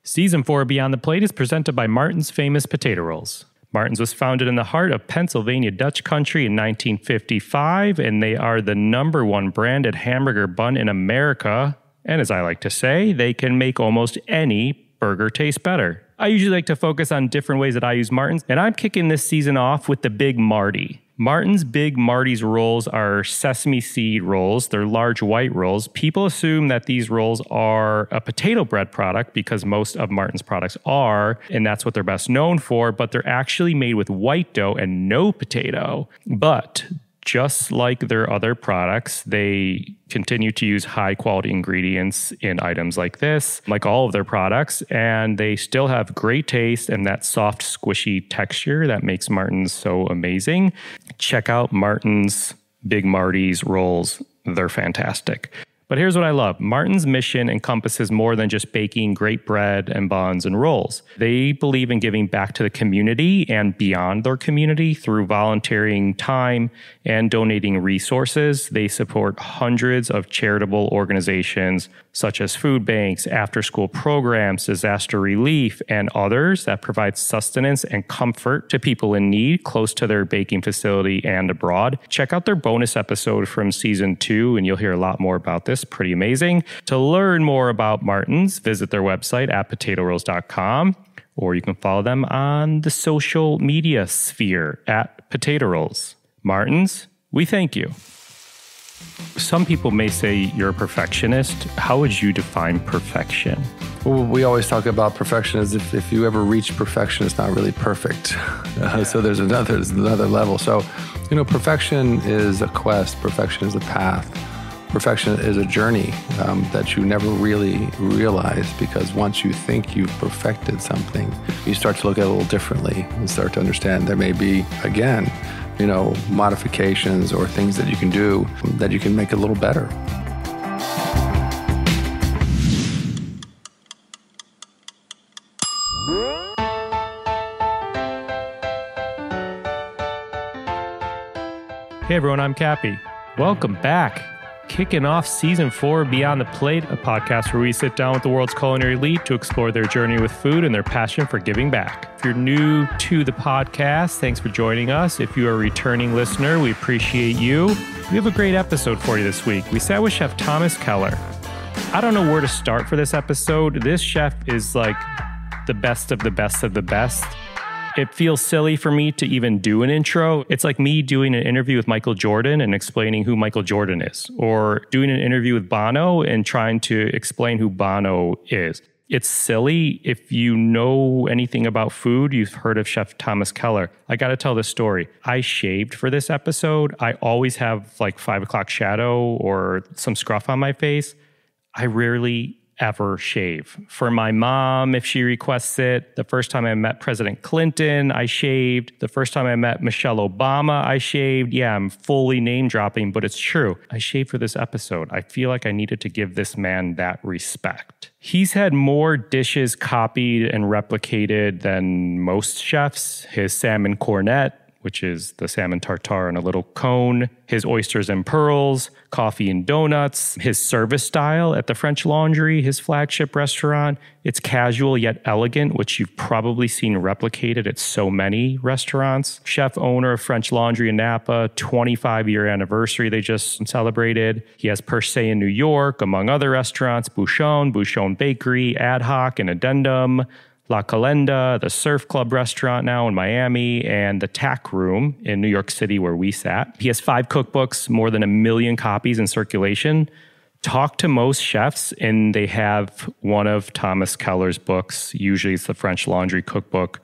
Season 4 Beyond the Plate is presented by Martin's Famous Potato Rolls. Martin's was founded in the heart of Pennsylvania Dutch country in 1955, and they are the #1 branded hamburger bun in America. And as I like to say, they can make almost any burger taste better. I usually like to focus on different ways that I use Martin's, and I'm kicking this season off with the Big Marty. Martin's Big Marty's rolls are sesame seed rolls. They're large white rolls. People assume that these rolls are a potato bread product because most of Martin's products are, and that's what they're best known for, but they're actually made with white dough and no potato. But just like their other products, they continue to use high quality ingredients in items like this, like all of their products, and they still have great taste and that soft, squishy texture that makes Martin's so amazing. Check out Martin's Big Marty's rolls. They're fantastic. But here's what I love. Martin's mission encompasses more than just baking great bread and buns and rolls. They believe in giving back to the community and beyond their community through volunteering time and donating resources. They support hundreds of charitable organizations such as food banks, after-school programs, disaster relief, and others that provide sustenance and comfort to people in need close to their baking facility and abroad. Check out their bonus episode from season 2, and you'll hear a lot more about this. Pretty amazing. To learn more about Martin's, visit their website at potatorolls.com, or you can follow them on the social media sphere at Potato Rolls. Martin's, we thank you. Some people may say you're a perfectionist. How would you define perfection? Well, we always talk about perfection as if you ever reach perfection, it's not really perfect. So there's another level. So, perfection is a quest. Perfection is a path. Perfection is a journey that you never really realize, because once you think you've perfected something, you start to look at it a little differently and start to understand there may be, again, modifications or things that you can do that you can make a little better. Hey everyone, I'm Cappy. Welcome back. Kicking off season 4 Beyond the Plate, a podcast where we sit down with the world's culinary elite to explore their journey with food and their passion for giving back. If you're new to the podcast, thanks for joining us. If you are a returning listener, we appreciate you. We have a great episode for you this week. We sat with Chef Thomas Keller. I don't know where to start for this episode. This chef is like the best of the best of the best. It feels silly for me to even do an intro. It's like me doing an interview with Michael Jordan and explaining who Michael Jordan is, or doing an interview with Bono and trying to explain who Bono is. It's silly. If you know anything about food, you've heard of Chef Thomas Keller. I got to tell this story. I shaved for this episode. I always have like 5 o'clock shadow or some scruff on my face. I rarely ever shave. For my mom, if she requests it. The first time I met President Clinton, I shaved. The first time I met Michelle Obama, I shaved. Yeah, I'm fully name dropping, but it's true. I shaved for this episode. I feel like I needed to give this man that respect. He's had more dishes copied and replicated than most chefs. His salmon cornet, which is the salmon tartare in a little cone, his oysters and pearls, coffee and donuts, his service style at the French Laundry, his flagship restaurant. It's casual yet elegant, which you've probably seen replicated at so many restaurants. Chef owner of French Laundry in Napa, 25-year anniversary they just celebrated. He has Per Se in New York, among other restaurants, Bouchon Bakery, Ad Hoc, and Addendum, La Calenda, the Surf Club restaurant now in Miami, and the Tack Room in New York City where we sat. He has 5 cookbooks, more than 1 million copies in circulation. Talk to most chefs and they have one of Thomas Keller's books. Usually it's the French Laundry cookbook,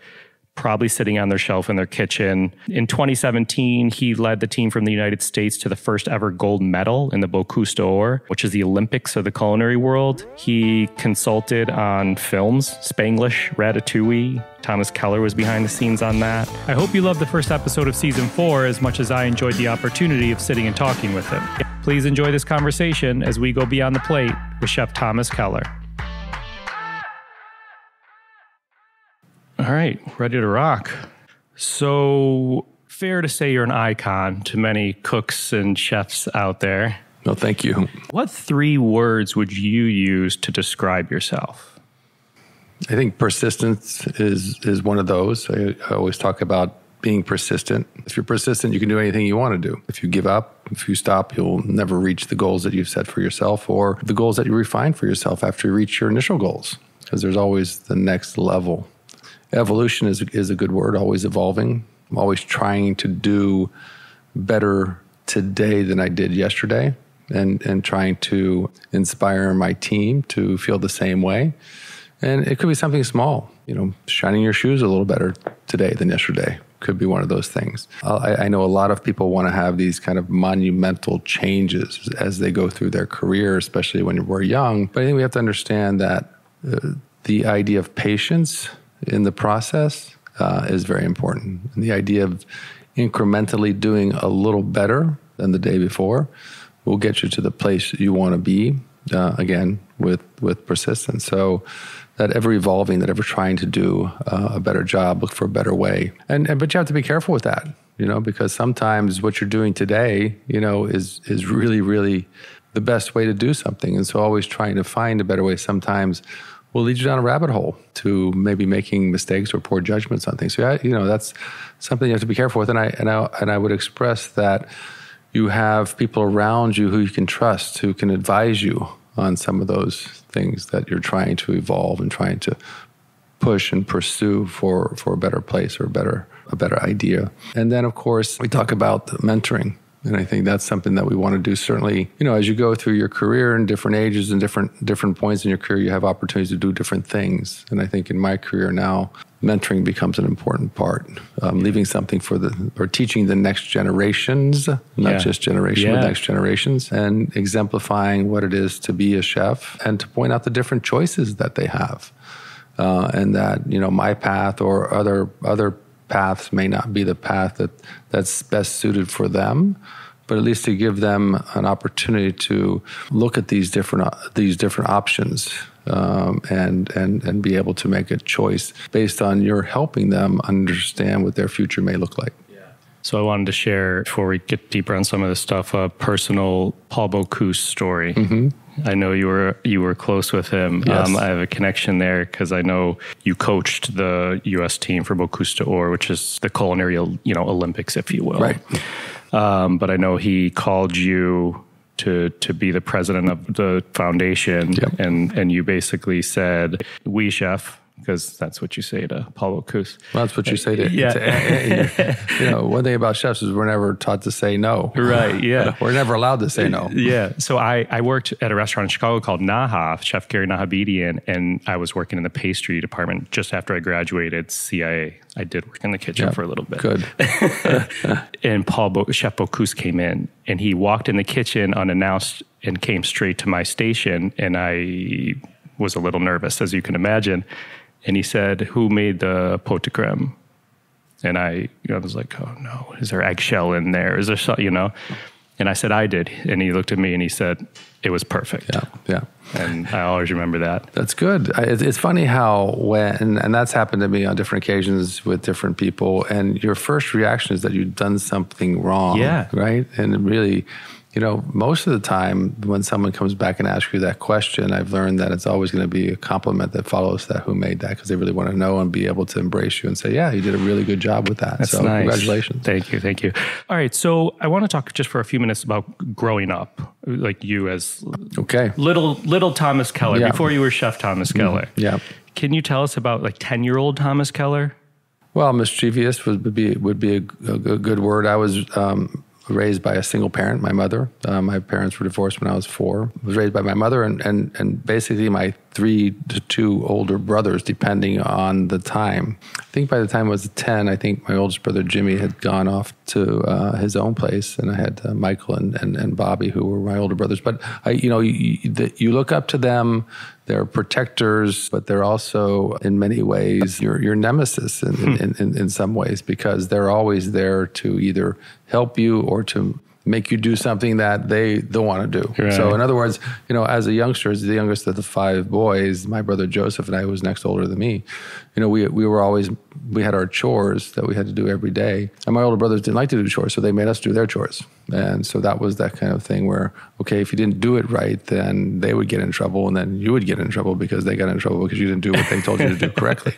probably sitting on their shelf in their kitchen. In 2017, he led the team from the United States to the first ever gold medal in the Bocuse d'Or, which is the Olympics of the culinary world. He consulted on films, Spanglish, Ratatouille. Thomas Keller was behind the scenes on that. I hope you loved the first episode of season 4 as much as I enjoyed the opportunity of sitting and talking with him. Please enjoy this conversation as we go beyond the plate with Chef Thomas Keller. All right, ready to rock. So, fair to say you're an icon to many cooks and chefs out there. No, thank you. What 3 words would you use to describe yourself? I think persistence is one of those. I always talk about being persistent. If you're persistent, you can do anything you want to do. If you give up, if you stop, you'll never reach the goals that you've set for yourself or the goals that you refine for yourself after you reach your initial goals, because there's always the next level. Evolution is a good word, always evolving. I'm always trying to do better today than I did yesterday and trying to inspire my team to feel the same way. And it could be something small, shining your shoes a little better today than yesterday. Could be one of those things. I know a lot of people want to have these kind of monumental changes as they go through their career, especially when we're young. But I think we have to understand that the idea of patience in the process is very important. And the idea of incrementally doing a little better than the day before will get you to the place you want to be, again, with persistence. So that ever evolving, that ever trying to do a better job, look for a better way. But you have to be careful with that, because sometimes what you're doing today, is really, really the best way to do something. And so always trying to find a better way sometimes will lead you down a rabbit hole to maybe making mistakes or poor judgments on things. So, that's something you have to be careful with. And I would express that you have people around you who you can trust, who can advise you on some of those things that you're trying to evolve and trying to push and pursue for a better place or a better idea. And then, of course, we talk about mentoring. And I think that's something that we want to do. Certainly, as you go through your career in different ages and different points in your career, you have opportunities to do different things. And I think in my career now, mentoring becomes an important part. Leaving something or teaching the next generations, not just generation, but next generations, and exemplifying what it is to be a chef and to point out the different choices that they have. And that, my path or other paths may not be the path that's best suited for them, but at least to give them an opportunity to look at these different options and be able to make a choice based on your helping them understand what their future may look like. So I wanted to share, before we get deeper on some of this stuff, a personal Paul Bocuse story. Mm-hmm. I know you were close with him. Yes. I have a connection there because I know you coached the U.S. team for Bocuse d'Or, which is the culinary, Olympics, if you will. Right. But I know he called you to be the president of the foundation, yep. and you basically said, "We chef." Because that's what you say to Paul Bocuse. Well, that's what you say to one thing about chefs is we're never taught to say no. Right, yeah. We're never allowed to say no. Yeah. So I worked at a restaurant in Chicago called Naha, Chef Gary Nahabedian, and I was working in the pastry department just after I graduated CIA. I did work in the kitchen for a little bit. Good. And Chef Bocuse came in, and he walked in the kitchen unannounced and came straight to my station, and I was a little nervous, as you can imagine. And he said, "Who made the pot de crème?" And I was like, "Oh no, is there eggshell in there? Is there something, And I said, "I did." And he looked at me and he said, "It was perfect." Yeah. And I always remember that. That's good. It's funny how and that's happened to me on different occasions with different people. And your first reaction is that you've done something wrong. Yeah. Right. And it really, most of the time when someone comes back and asks you that question, I've learned that it's always going to be a compliment that follows that, who made that, because they really want to know and be able to embrace you and say, yeah, you did a really good job with that. That's so nice. Congratulations. Thank you. All right. So I want to talk just for a few minutes about growing up, like you as little Thomas Keller, before you were Chef Thomas Keller. Yeah. Can you tell us about 10-year-old Thomas Keller? Well, mischievous would be a good word. I was raised by a single parent, my mother. My parents were divorced when I was 4. I was raised by my mother and basically my 3 to 2 older brothers, depending on the time. I think by the time I was 10, I think my oldest brother Jimmy had gone off to his own place, and I had Michael and Bobby, who were my older brothers. But you look up to them. They're protectors, but they're also, in many ways, your nemesis in some ways, because they're always there to either help you or to make you do something that they don't want to do. Right. So in other words, as a youngster, as the youngest of the 5 boys, my brother Joseph and I, who was next older than me, we had our chores that we had to do every day. And my older brothers didn't like to do chores, so they made us do their chores. And so that was that kind of thing where, okay, if you didn't do it right, then they would get in trouble, and then you would get in trouble because they got in trouble because you didn't do what they told you to do correctly.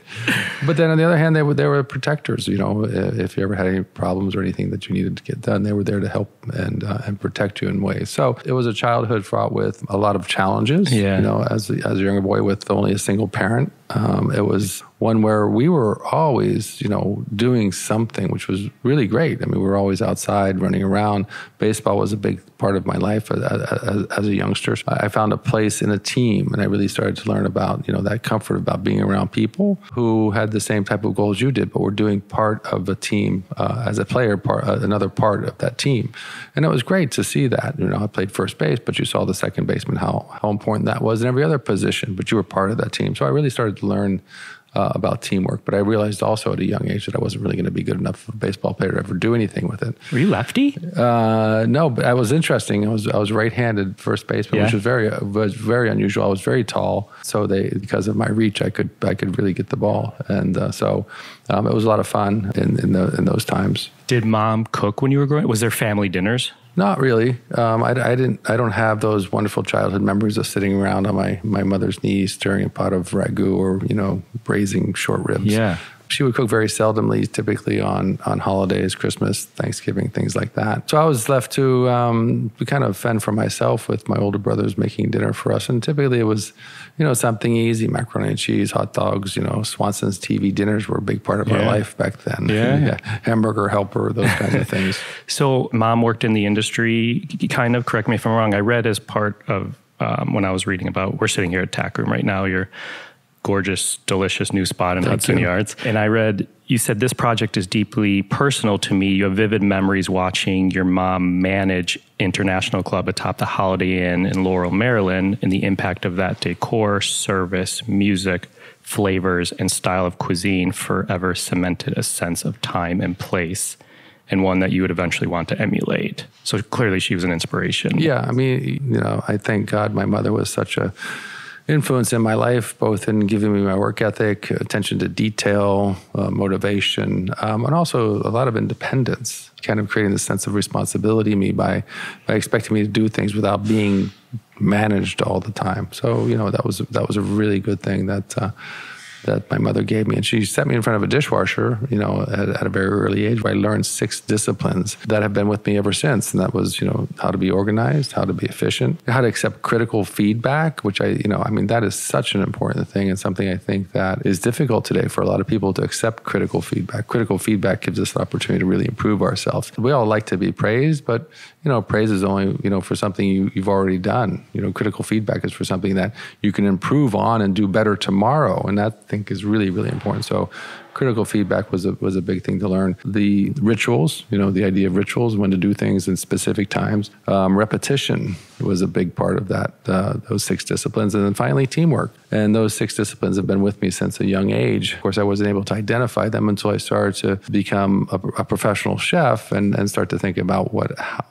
But then on the other hand, they were protectors. If you ever had any problems or anything that you needed to get done, they were there to help and protect you in ways. So it was a childhood fraught with a lot of challenges. Yeah. As a younger boy with only a single parent, it was one where we were always, doing something, which was really great. I mean, we were always outside running around. Baseball was a big part of my life as a youngster. I found a place in a team, and I really started to learn about, that comfort about being around people who had the same type of goals you did, but were doing part of a team as a player, another part of that team. And it was great to see that. I played first base, but you saw the second baseman, how important that was in every other position, but you were part of that team. So I really started to learn about teamwork, but I realized also at a young age that I wasn't really going to be good enough of a baseball player to ever do anything with it. Were you lefty? No, but I was interesting. I was right-handed first baseman, which was very unusual. I was very tall, so because of my reach, I could really get the ball, and so it was a lot of fun in those times. Did mom cook when you were growing up? Was there family dinners? Not really. I don't have those wonderful childhood memories of sitting around on my mother's knees stirring a pot of ragu or braising short ribs. Yeah. She would cook very seldomly, typically on holidays, Christmas, Thanksgiving, things like that. So I was left to kind of fend for myself with my older brothers making dinner for us. And typically it was, something easy, macaroni and cheese, hot dogs, Swanson's TV dinners were a big part of our life back then. Yeah. Hamburger helper, those kinds of things. So mom worked in the industry, kind of, correct me if I'm wrong. I read as part of when I was reading about, we're sitting here at Tack Room right now, your gorgeous, delicious new spot in Hudson Yards. And I read, you said, this project is deeply personal to me. You have vivid memories watching your mom manage International Club atop the Holiday Inn in Laurel, Maryland, and the impact of that decor, service, music, flavors, and style of cuisine forever cemented a sense of time and place, and one that you would eventually want to emulate. So clearly she was an inspiration. Yeah, I mean, I thank God my mother was such a influence in my life, both in giving me my work ethic, attention to detail, motivation, and also a lot of independence, kind of creating this sense of responsibility in me by expecting me to do things without being managed all the time. So, that was a really good thing that my mother gave me. And she set me in front of a dishwasher, at a very early age, where I learned 6 disciplines that have been with me ever since. And that was, how to be organized, how to be efficient, how to accept critical feedback, which that is such an important thing and something I think that is difficult today for a lot of people to accept critical feedback. Critical feedback gives us an opportunity to really improve ourselves. We all like to be praised, but, praise is only, for something you've already done. Critical feedback is for something that you can improve on and do better tomorrow. And that, I think, is really, really important. So critical feedback was a big thing to learn. The rituals, the idea of rituals, when to do things in specific times. Repetition was a big part of that, those 6 disciplines. And then finally, teamwork. And those 6 disciplines have been with me since a young age. Of course, I wasn't able to identify them until I started to become a professional chef and start to think about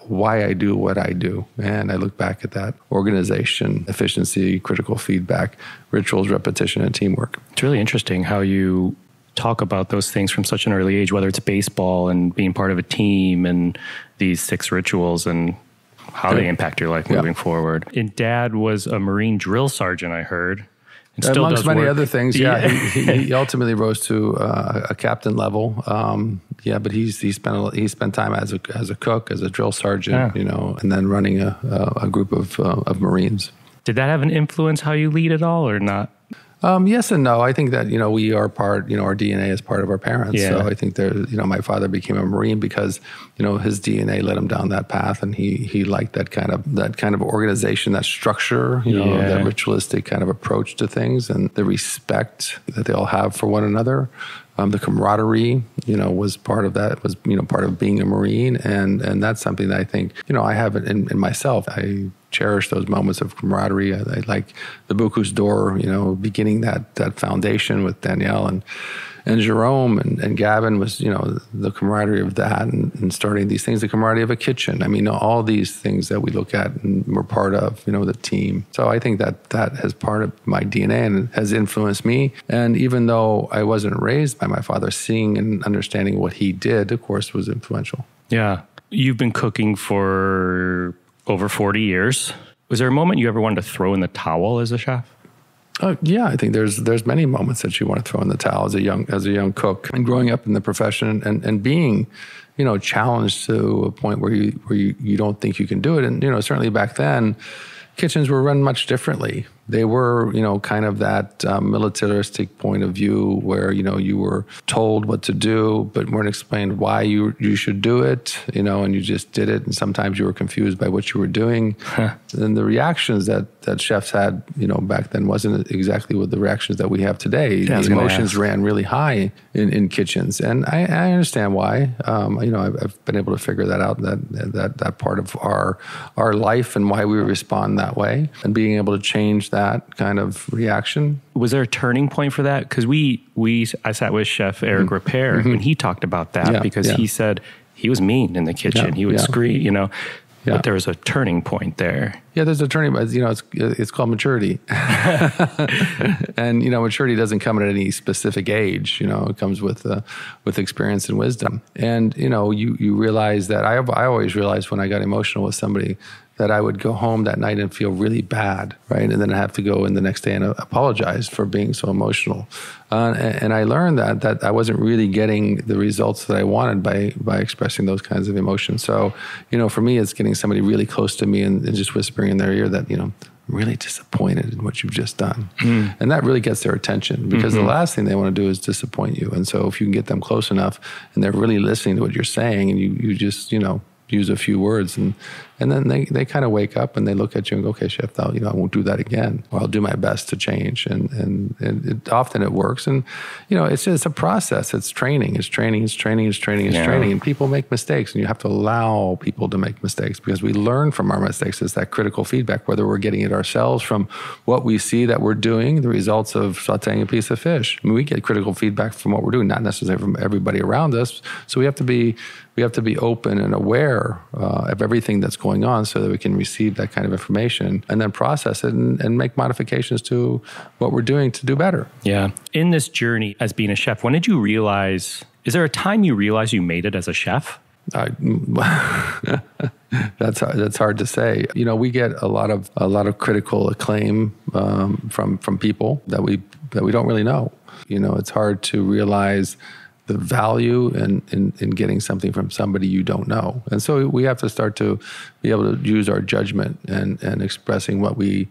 why I do what I do. And I look back at that: organization, efficiency, critical feedback, rituals, repetition, and teamwork. It's really interesting how you talk about those things from such an early age, whether it's baseball and being part of a team and these 6 rituals and how they impact your life moving forward. And Dad was a Marine drill sergeant, I heard. And still amongst does many work. other things, he ultimately rose to a captain level. But he spent time as a cook, as a drill sergeant, and then running a group of Marines. Did that have an influence how you lead at all, or not? Yes and no. I think that, we are part, our DNA is part of our parents. Yeah. So I think my father became a Marine because, his DNA led him down that path, and he liked that kind of organization, that structure, that ritualistic kind of approach to things, and the respect that they all have for one another. The camaraderie, was part of that, was, part of being a Marine. And that's something that I think, I have it in myself. I cherish those moments of camaraderie. I like the Bocuse d'Or, beginning that foundation with Danielle and Jerome and Gavin was, the camaraderie of that and starting these things, the camaraderie of a kitchen. I mean, all these things that we look at and we're part of, the team. So I think that has part of my DNA and has influenced me. And even though I wasn't raised by my father, seeing and understanding what he did, of course, was influential. Yeah. You've been cooking for over 40 years. Was there a moment you ever wanted to throw in the towel as a chef? Yeah, I think there's many moments that you want to throw in the towel as a young cook, and growing up in the profession and being, challenged to a point where you don't think you can do it. And certainly back then, kitchens were run much differently. They were, kind of that militaristic point of view where, you were told what to do, but weren't explained why you should do it, and you just did it. And sometimes you were confused by what you were doing. And the reactions that chefs had, back then wasn't exactly what the reactions that we have today. Yeah, the emotions ran really high in kitchens. And I understand why. I've been able to figure that out, that part of our life and why we respond that way, and being able to change that kind of reaction. Was there a turning point for that? Because I sat with Chef Eric Repair, and he talked about that because he said he was mean in the kitchen. He would scream, but there was a turning point there. Yeah, there's a turning point. It's called maturity. And, maturity doesn't come at any specific age. It comes with experience and wisdom. And, you realize that I always realized when I got emotional with somebody that I would go home that night and feel really bad, right? And then I have to go in the next day and apologize for being so emotional. And I learned that I wasn't really getting the results that I wanted by expressing those kinds of emotions. So, for me, it's getting somebody really close to me and just whispering in their ear that, I'm really disappointed in what you've just done. And that really gets their attention, because the last thing they want to do is disappoint you. And so if you can get them close enough and they're really listening to what you're saying, and you just, use a few words, and then they kind of wake up and they look at you and go, okay, chef, I won't do that again, or I'll do my best to change. And often it works. And, it's a process. It's training. And people make mistakes, and you have to allow people to make mistakes, because we learn from our mistakes. It's that critical feedback, whether we're getting it ourselves from what we see that we're doing, the results of sauteing a piece of fish. I mean, we get critical feedback from what we're doing, not necessarily from everybody around us. So we have to be open and aware of everything that's going on, so that we can receive that kind of information and then process it and make modifications to what we're doing to do better. Yeah. In this journey as being a chef, when did you realize, is there a time you realized you made it as a chef? That's hard to say. We get a lot of critical acclaim from people that we don't really know. It's hard to realize the value in getting something from somebody you don't know. And so we have to start to be able to use our judgment and expressing what we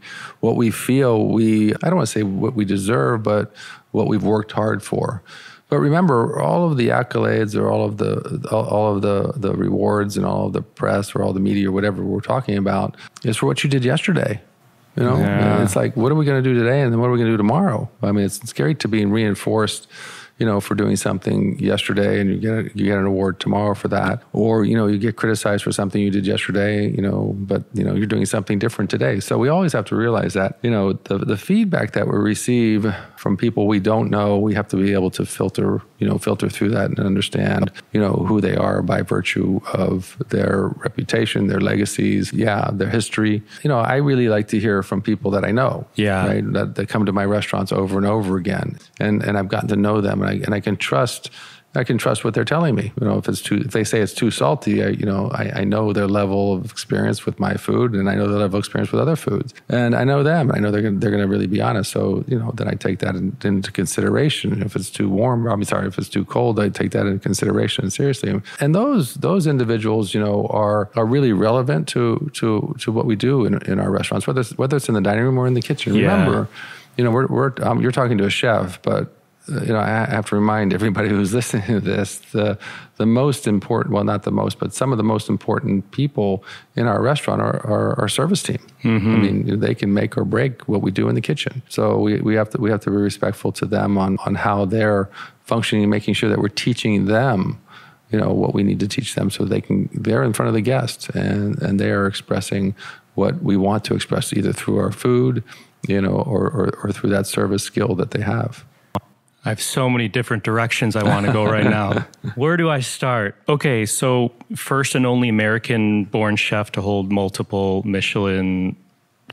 feel I don't want to say what we deserve, but what we've worked hard for. But remember, all of the accolades, or all of the rewards, and all of the press, or all the media, or whatever we're talking about, is for what you did yesterday. It's like, what are we going to do today, and then what are we going to do tomorrow? I mean, it's scary to be reinforced, for doing something yesterday, and you get an award tomorrow for that. Or, you get criticized for something you did yesterday, but, you're doing something different today. So we always have to realize that, the feedback that we receive from people we don't know, we have to be able to filter through that and understand, who they are by virtue of their reputation, their legacies, their history. I really like to hear from people that I know, right? That come to my restaurants over and over again, and I've gotten to know them, and I can trust what they're telling me. If they say it's too salty, I know their level of experience with my food, and I know their level of experience with other foods, and I know them. I know they're going to really be honest. So then I take that into consideration. If it's too warm, if it's too cold, I take that into consideration seriously. And those individuals, are really relevant to what we do in our restaurants, whether it's in the dining room or in the kitchen. Remember, you're talking to a chef, but I have to remind everybody who's listening to this, the most important, well, not the most, but some of the most important people in our restaurant are our service team. I mean, they can make or break what we do in the kitchen. So we have to be respectful to them on how they're functioning, and making sure that we're teaching them, what we need to teach them, so they're in front of the guests, and they are expressing what we want to express, either through our food, or through that service skill that they have. I have so many different directions I want to go right now. Where do I start? Okay, so first and only American-born chef to hold multiple Michelin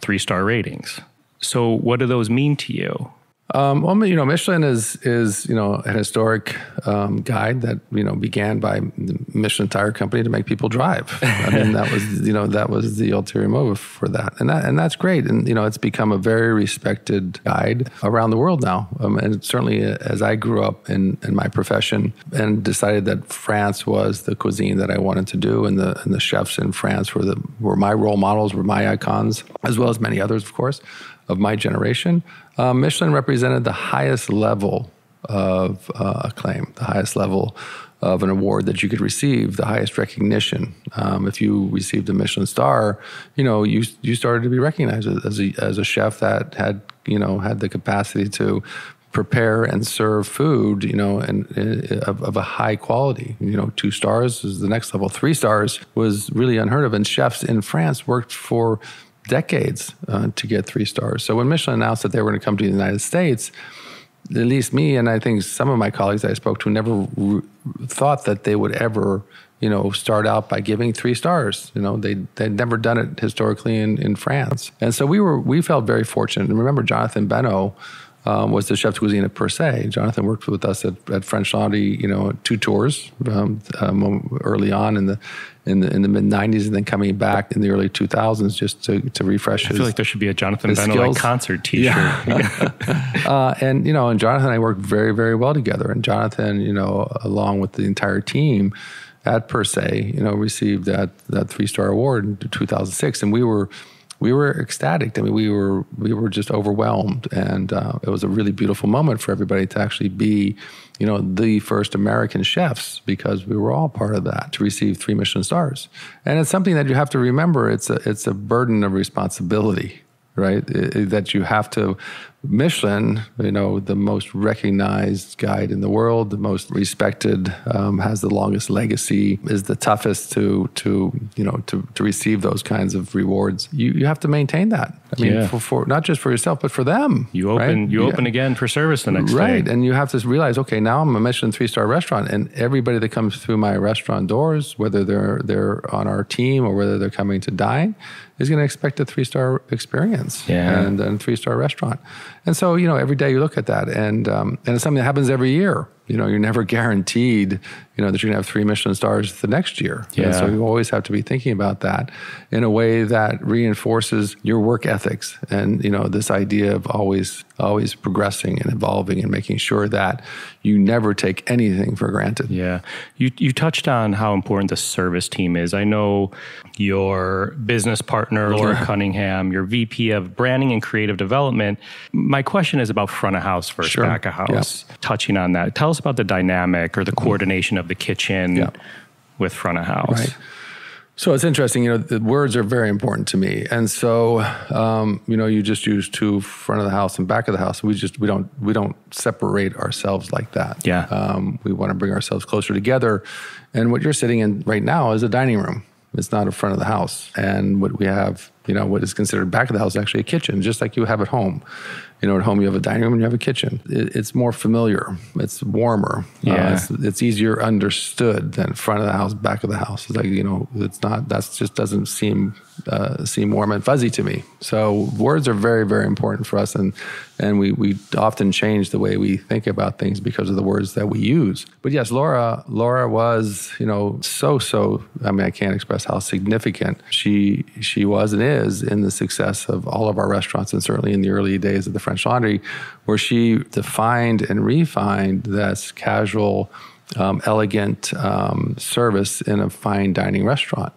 3-star ratings. So what do those mean to you? Well, Michelin is an historic guide that began by the Michelin Tire Company to make people drive. I mean, that was the ulterior motive for that, and that's great. And it's become a very respected guide around the world now. And certainly, as I grew up in my profession and decided that France was the cuisine that I wanted to do, and the chefs in France were my role models, were my icons, as well as many others, of course, of my generation. Michelin represented the highest level of acclaim, the highest level of an award that you could receive, the highest recognition. If you received a Michelin star, you started to be recognized as a chef that had the capacity to prepare and serve food, of a high quality. 2 stars is the next level. 3 stars was really unheard of, and chefs in France worked for decades to get 3 stars. So when Michelin announced that they were going to come to the United States, at least me and I think some of my colleagues I spoke to never thought that they would ever, start out by giving 3 stars. They'd never done it historically in France. And so we felt very fortunate. And remember, Jonathan Beno was the chef de cuisine at Per Se. Jonathan worked with us at French Laundry, 2 tours early on in the mid '90s, and then coming back in the early 2000s just to refresh his. I feel like there should be a Jonathan Beno concert T-shirt. Yeah. And Jonathan and I worked very, very well together. And Jonathan, along with the entire team at Per Se, received that 3-star award in 2006, and we were ecstatic. I mean, we were just overwhelmed, and it was a really beautiful moment for everybody to actually be, the first American chefs, because we were all part of that, to receive 3 Michelin stars. And it's something that you have to remember. It's a burden of responsibility, right? That you have to. Michelin, the most recognized guide in the world, the most respected, has the longest legacy, is the toughest to receive those kinds of rewards. You have to maintain that. I mean, for not just for yourself, but for them. You open again for service the next day. Right, and you have to realize, okay, now I'm a Michelin 3-star restaurant, and everybody that comes through my restaurant doors, whether they're on our team or whether they're coming to dine, is going to expect a 3-star experience and a 3-star restaurant. And so, every day you look at that, and it's something that happens every year. You're never guaranteed, that you're going to have 3 Michelin stars the next year. Yeah. And so you always have to be thinking about that in a way that reinforces your work ethics and, this idea of always progressing and evolving and making sure that you never take anything for granted. Yeah. You touched on how important the service team is. I know your business partner, Laura Cunningham, your VP of branding and creative development. My question is about front of house versus back of house. Yeah. Touching on that, tell us about the dynamic or the coordination of the kitchen with front of house. Right. So it's interesting, the words are very important to me. And so, you just use 2 front of the house and back of the house. We don't separate ourselves like that. Yeah. We want to bring ourselves closer together. And what you're sitting in right now is a dining room. It's not a front of the house. And what we have, what is considered back of the house is actually a kitchen, just like you have at home. At home you have a dining room and you have a kitchen. It's more familiar. It's warmer. Yeah. It's easier understood than front of the house, back of the house. It's like, it's not, that just doesn't seem warm and fuzzy to me. So words are very, very important for us. And we often change the way we think about things because of the words that we use. But yes, Laura was, so, I mean, I can't express how significant she was and is in the success of all of our restaurants, and certainly in the early days of the French Laundry, where she defined and refined this casual, elegant service in a fine dining restaurant.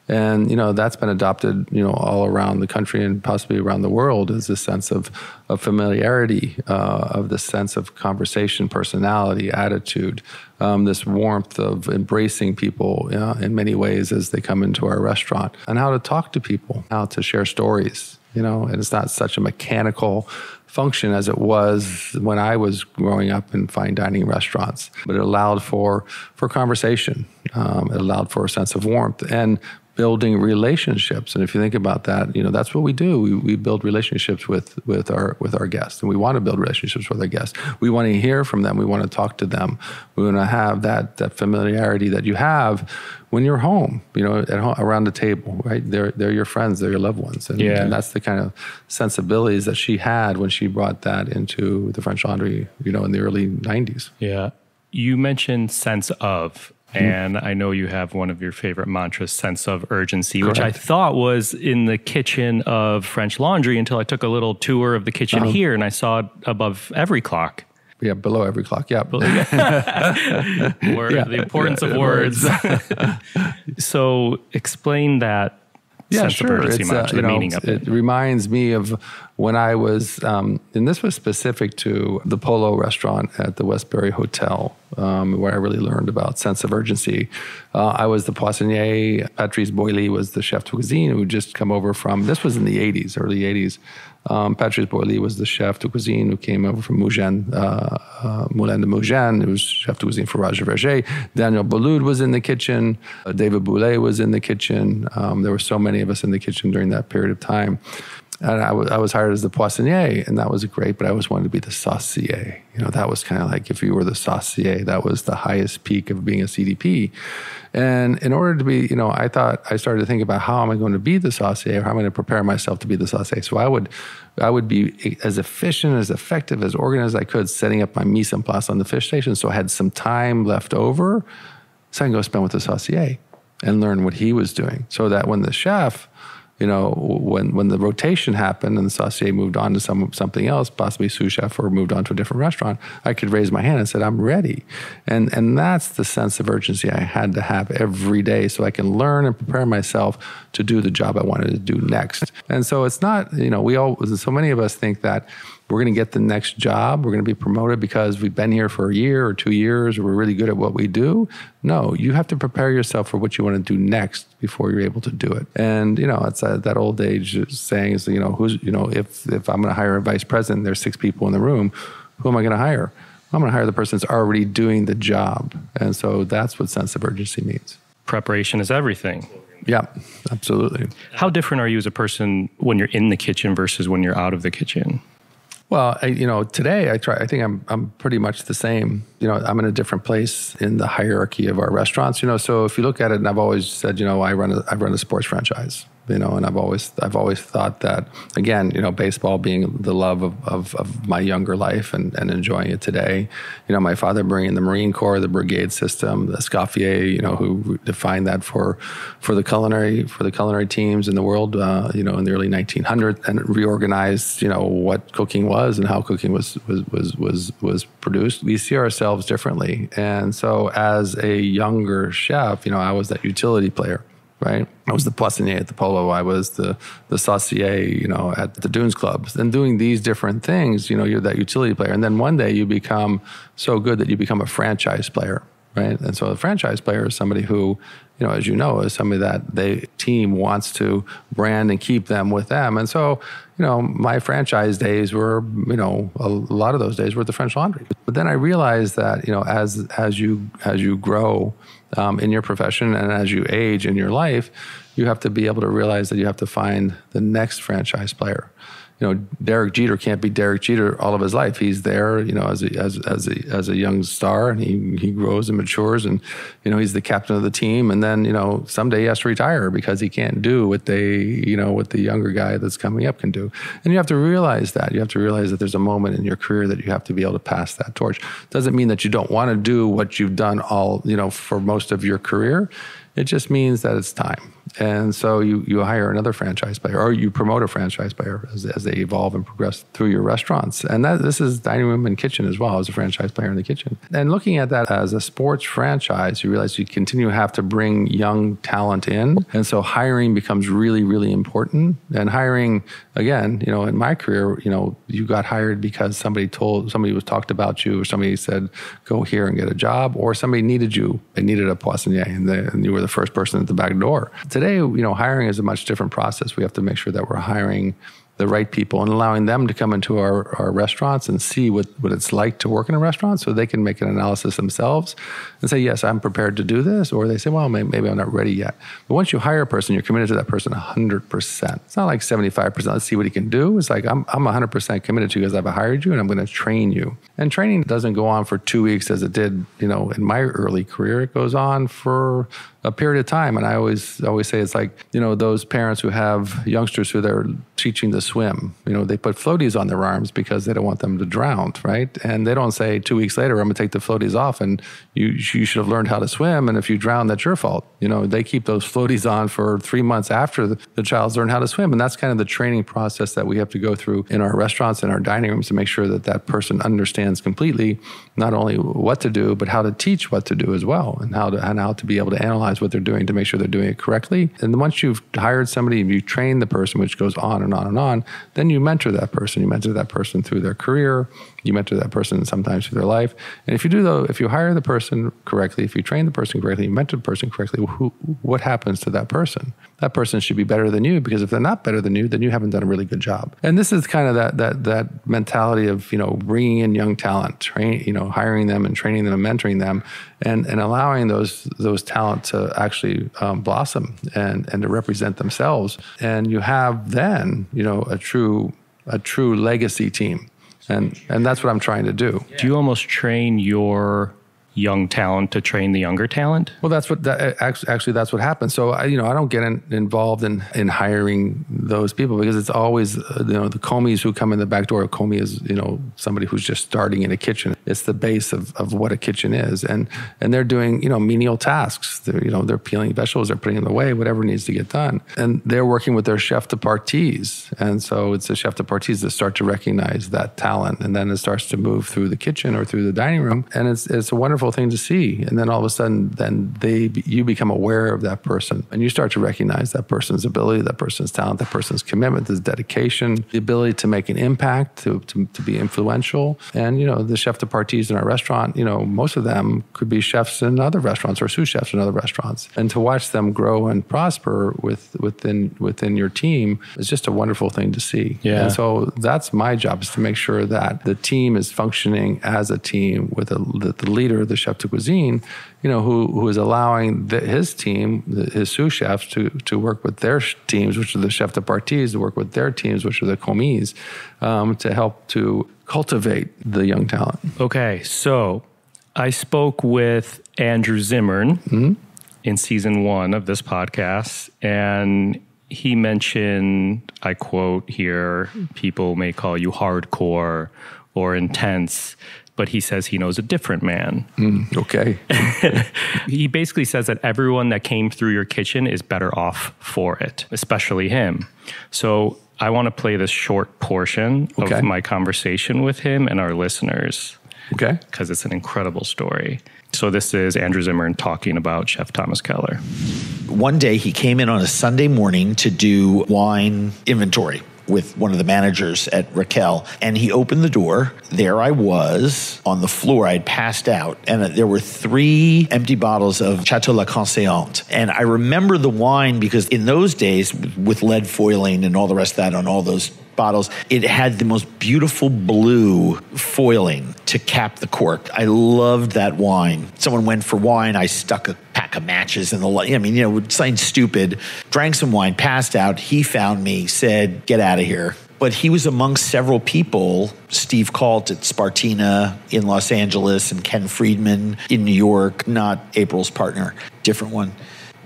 And, that's been adopted, all around the country and possibly around the world, as this sense of familiarity, of this sense of conversation, personality, attitude, this warmth of embracing people in many ways as they come into our restaurant, and how to talk to people, how to share stories, and it's not such a mechanical function as it was when I was growing up in fine dining restaurants, but it allowed for conversation. It allowed for a sense of warmth. And building relationships. And if you think about that, that's what we do. We build relationships with our guests, and we want to build relationships with our guests. We want to hear from them. We want to talk to them. We want to have that familiarity that you have when you're home, at home, around the table, right? They're your friends, they're your loved ones. And that's the kind of sensibilities that she had when she brought that into the French Laundry, in the early 90s. Yeah. You mentioned sense of, and I know you have one of your favorite mantras, sense of urgency, which I thought was in the kitchen of French Laundry until I took a little tour of the kitchen here and I saw it above every clock. Yeah, below every clock. Yeah. The importance of words. So explain that sense of urgency mantra, the meaning of it. It reminds me of when I was, and this was specific to the Polo restaurant at the Westbury Hotel, where I really learned about sense of urgency. I was the poissonnier. Patrice Boilly was the chef de cuisine who just come over from, this was in the 80s, early 80s. Patrice Boilly was the chef de cuisine who came over from Moulin de Mougins. He was chef de cuisine for Roger Verger. Daniel Boulud was in the kitchen. David Boulet was in the kitchen. There were so many of us in the kitchen during that period of time. And I was hired as the poissonnier, and that was great, but I always wanted to be the saucier. That was kind of like if you were the saucier, that was the highest peak of being a CDP. And in order to be, I started to think about how am I going to be the saucier, how am I going to prepare myself to be the saucier. So I would be as efficient, as effective, as organized as I could, setting up my mise en place on the fish station. So I had some time left over, so I can go spend with the saucier and learn what he was doing. So that when the chef, when the rotation happened and the saucier moved on to something else, possibly sous chef, or moved on to a different restaurant, I could raise my hand and said, I'm ready. And that's the sense of urgency I had to have every day so I can learn and prepare myself to do the job I wanted to do next. And so it's not, so many of us think that we're going to get the next job, we're going to be promoted because we've been here for a year or 2 years, or we're really good at what we do. No, you have to prepare yourself for what you want to do next before you're able to do it. And, it's that old age saying is, if I'm going to hire a vice president, there's 6 people in the room, who am I going to hire? I'm going to hire the person that's already doing the job. And so that's what sense of urgency means. Preparation is everything. Yeah, absolutely. How different are you as a person when you're in the kitchen versus when you're out of the kitchen? Well, today I think I'm pretty much the same. I'm in a different place in the hierarchy of our restaurants. So if you look at it, and I've always said, I run a sports franchise. And I've always thought that, again, baseball being the love of my younger life and enjoying it today. My father bringing the Marine Corps, the brigade system, the Escoffier, who defined that for the culinary teams in the world, in the early 1900s, and reorganized, what cooking was and how cooking was produced. We see ourselves differently, and so as a younger chef, I was that utility player. Right, I was the poissonnier at the Polo. I was the saucier, at the Dunes Clubs. And doing these different things, you're that utility player. And then one day you become so good that you become a franchise player, right? And so a franchise player is somebody who, as is somebody that the team wants to brand and keep them with them. And so, my franchise days were, a lot of those days were at the French Laundry. But then I realized that, as you grow in your profession and as you age in your life, you have to be able to realize that you have to find the next franchise player. Derek Jeter can't be Derek Jeter all of his life. He's there, as a young star, and he grows and matures, and he's the captain of the team. And then someday he has to retire because he can't do what what the younger guy that's coming up can do. And you have to realize that. You have to realize that there's a moment in your career that you have to be able to pass that torch. Doesn't mean that you don't want to do what you've done all for most of your career. It just means that it's time. And so you hire another franchise player, or you promote a franchise player as they evolve and progress through your restaurants. And this is dining room and kitchen as well, as a franchise player in the kitchen. And looking at that as a sports franchise, you realize you continue to have to bring young talent in. And so hiring becomes really, really important. And hiring, again, in my career, you got hired because somebody was talked about you, or somebody said, go here and get a job, or somebody needed you. They needed a poissonnier, and you were the first person at the back door. Today, hiring is a much different process. We have to make sure that we're hiring the right people and allowing them to come into our restaurants and see what it's like to work in a restaurant so they can make an analysis themselves and say, yes, I'm prepared to do this. Or they say, well, maybe I'm not ready yet. But once you hire a person, you're committed to that person 100%. It's not like 75%. Let's see what he can do. It's like, I'm 100% committed to you because I've hired you and I'm going to train you. And training doesn't go on for 2 weeks as it did, in my early career. It goes on for a period of time. And I always say it's like, those parents who have youngsters who they're teaching to swim, they put floaties on their arms because they don't want them to drown, right? And they don't say 2 weeks later, I'm going to take the floaties off and you should have learned how to swim. And if you drown, that's your fault. They keep those floaties on for 3 months after the child's learned how to swim. And that's kind of the training process that we have to go through in our restaurants and our dining rooms to make sure that person understands completely not only what to do, but how to teach what to do as well, and how to be able to analyze what they're doing to make sure they're doing it correctly. And once you've hired somebody and you train the person, which goes on and on and on, then you mentor that person. You mentor that person through their career. You mentor that person sometimes through their life. And if you hire the person correctly, if you train the person correctly, you mentor the person correctly, what happens to that person? That person should be better than you, because if they're not better than you, then you haven't done a really good job. And this is kind of that mentality of, bringing in young talent, hiring them and training them and mentoring them, and allowing those talent to actually blossom and to represent themselves. And you have then, a true legacy team. And that's what I'm trying to do. Do you almost train your young talent to train the younger talent? Well, that's what what happens. So I don't get involved in hiring those people, because it's always the commis who come in the back door. A commis is somebody who's just starting in a kitchen. It's the base of what a kitchen is, and they're doing menial tasks. They're peeling vegetables, they're putting them away, whatever needs to get done, and they're working with their chef de parties. And so it's the chef de parties that start to recognize that talent, and then it starts to move through the kitchen or through the dining room, and it's a wonderful thing to see. And then all of a sudden, you become aware of that person, and you start to recognize that person's ability, that person's talent, that person's commitment, his dedication, the ability to make an impact, to be influential. And the chef de parties in our restaurant, most of them could be chefs in other restaurants or sous chefs in other restaurants. And to watch them grow and prosper within your team is just a wonderful thing to see. Yeah. And so that's my job, is to make sure that the team is functioning as a team with the leader, the chef de cuisine, who is allowing his team, his sous chefs, to work with their teams, which are the chef de parties, to work with their teams, which are the commis, to help to cultivate the young talent. Okay, so I spoke with Andrew Zimmern in season 1 of this podcast, and he mentioned, I quote here, people may call you hardcore or intense, but he says he knows a different man. Okay. He basically says that everyone that came through your kitchen is better off for it, especially him. So I want to play this short portion of my conversation with him and our listeners. Okay. Because it's an incredible story. So this is Andrew Zimmern talking about Chef Thomas Keller. One day he came in on a Sunday morning to do wine inventory with one of the managers at Raquel, and he opened the door. There I was on the floor. I'd passed out, and there were 3 empty bottles of Chateau La Conseillante. And I remember the wine because in those days, with lead foiling and all the rest of that on all those bottles, it had the most beautiful blue foiling to cap the cork. I loved that wine. Someone went for wine. I stuck a pack of matches in the light. Something stupid. Drank some wine, passed out. He found me, said, "Get out of here." But he was amongst several people, Steve Kalt at Spartina in Los Angeles and Ken Friedman in New York, not April's partner, different one,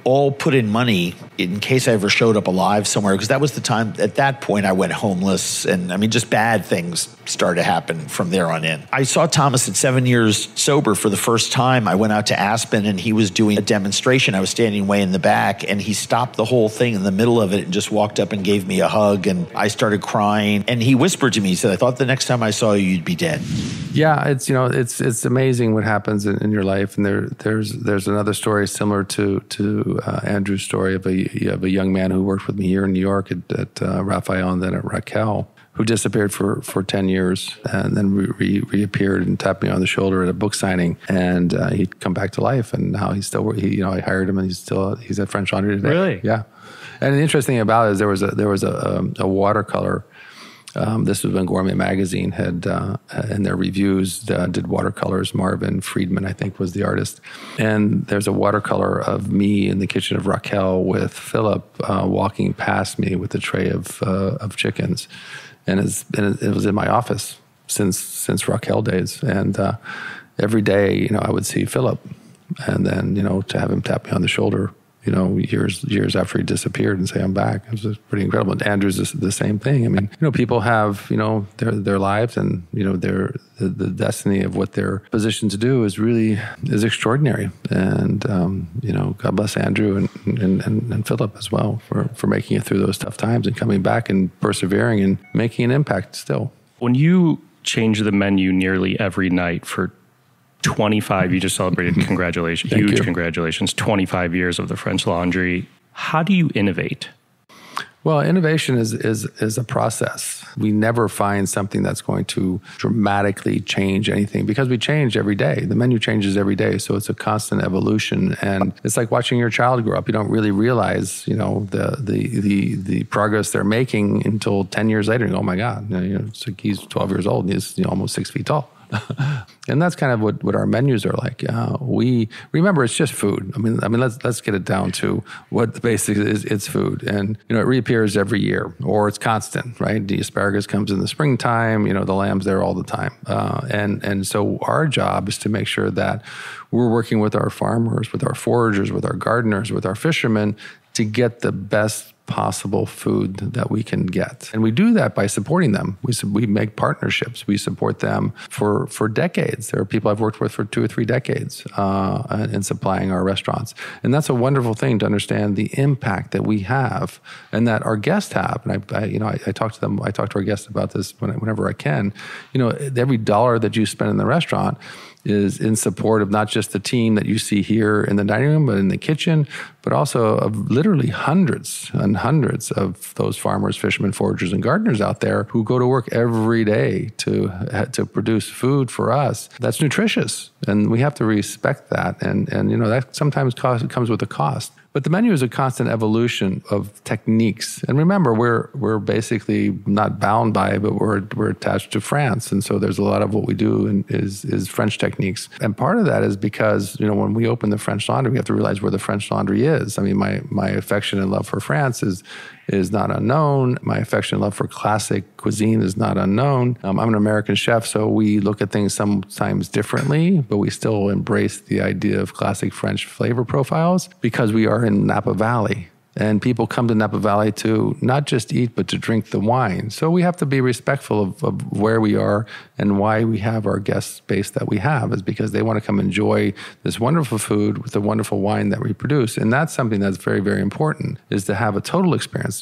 all put in money in case I ever showed up alive somewhere, because that was the time. At that point, I went homeless, and just bad things started to happen from there on in. I saw Thomas at 7 years sober for the first time. I went out to Aspen, and he was doing a demonstration. I was standing way in the back, and he stopped the whole thing in the middle of it and just walked up and gave me a hug, and I started crying. And he whispered to me, he said, "I thought the next time I saw you, you'd be dead." Yeah, it's amazing what happens in your life, and there's another story similar to Andrew's story of a young man who worked with me here in New York at Raphael and then at Raquel, who disappeared for 10 years and then reappeared and tapped me on the shoulder at a book signing, and he'd come back to life, and now he's still I hired him, and he's at French Laundry today. Really? Yeah. And the interesting thing about it is there was a watercolor. This was when Gourmet Magazine had, in their reviews, did watercolors. Marvin Friedman, I think, was the artist. And there's a watercolor of me in the kitchen of Raquel with Philip walking past me with a tray of chickens. And it was in my office since Raquel days. And every day, I would see Philip. And then, to have him tap me on the shoulder, years after he disappeared and say, I'm back. It was pretty incredible. And Andrew's the same thing. I mean, people have, their lives and, the destiny of what they're positioned to do is extraordinary. And, God bless Andrew and Philip as well for making it through those tough times and coming back and persevering and making an impact still. When you change the menu nearly every night for 25, you just celebrated, congratulations, huge congratulations, 25 years of the French Laundry. How do you innovate? Well, innovation is a process. We never find something that's going to dramatically change anything because we change every day. The menu changes every day, so it's a constant evolution. And it's like watching your child grow up. You don't really realize, the progress they're making until 10 years later. You go, oh my God, it's like he's 12 years old and he's almost 6 feet tall. And that's kind of what our menus are like. We remember it's just food. I mean, let's get it down to what the basics is. It's food, and it reappears every year, or it's constant, right? The asparagus comes in the springtime. The lamb's there all the time, and so our job is to make sure that we're working with our farmers, with our foragers, with our gardeners, with our fishermen to get the best possible food that we can get. And we do that by supporting them. We make partnerships. We support them for decades. There are people I've worked with for 2 or 3 decades in supplying our restaurants. And that's a wonderful thing to understand the impact that we have and that our guests have. And I talk to them. I talk to our guests about this whenever I can. Every dollar that you spend in the restaurant is in support of not just the team that you see here in the dining room, but in the kitchen, but also of literally hundreds and hundreds of those farmers, fishermen, foragers, and gardeners out there who go to work every day to produce food for us that's nutritious. And we have to respect that. And that sometimes comes with a cost. But the menu is a constant evolution of techniques. And remember, we're basically not bound by, but we're attached to France. And so there's a lot of what we do is French techniques. And part of that is because, when we open the French Laundry, we have to realize where the French Laundry is. I mean, my affection and love for France is not unknown. My affection and love for classic cuisine is not unknown. I'm an American chef, so we look at things sometimes differently, but we still embrace the idea of classic French flavor profiles because we are in Napa Valley. And people come to Napa Valley to not just eat, but to drink the wine. So we have to be respectful of where we are and why we have our guest base that we have is because they want to come enjoy this wonderful food with the wonderful wine that we produce. And that's something that's very, very important, is to have a total experience.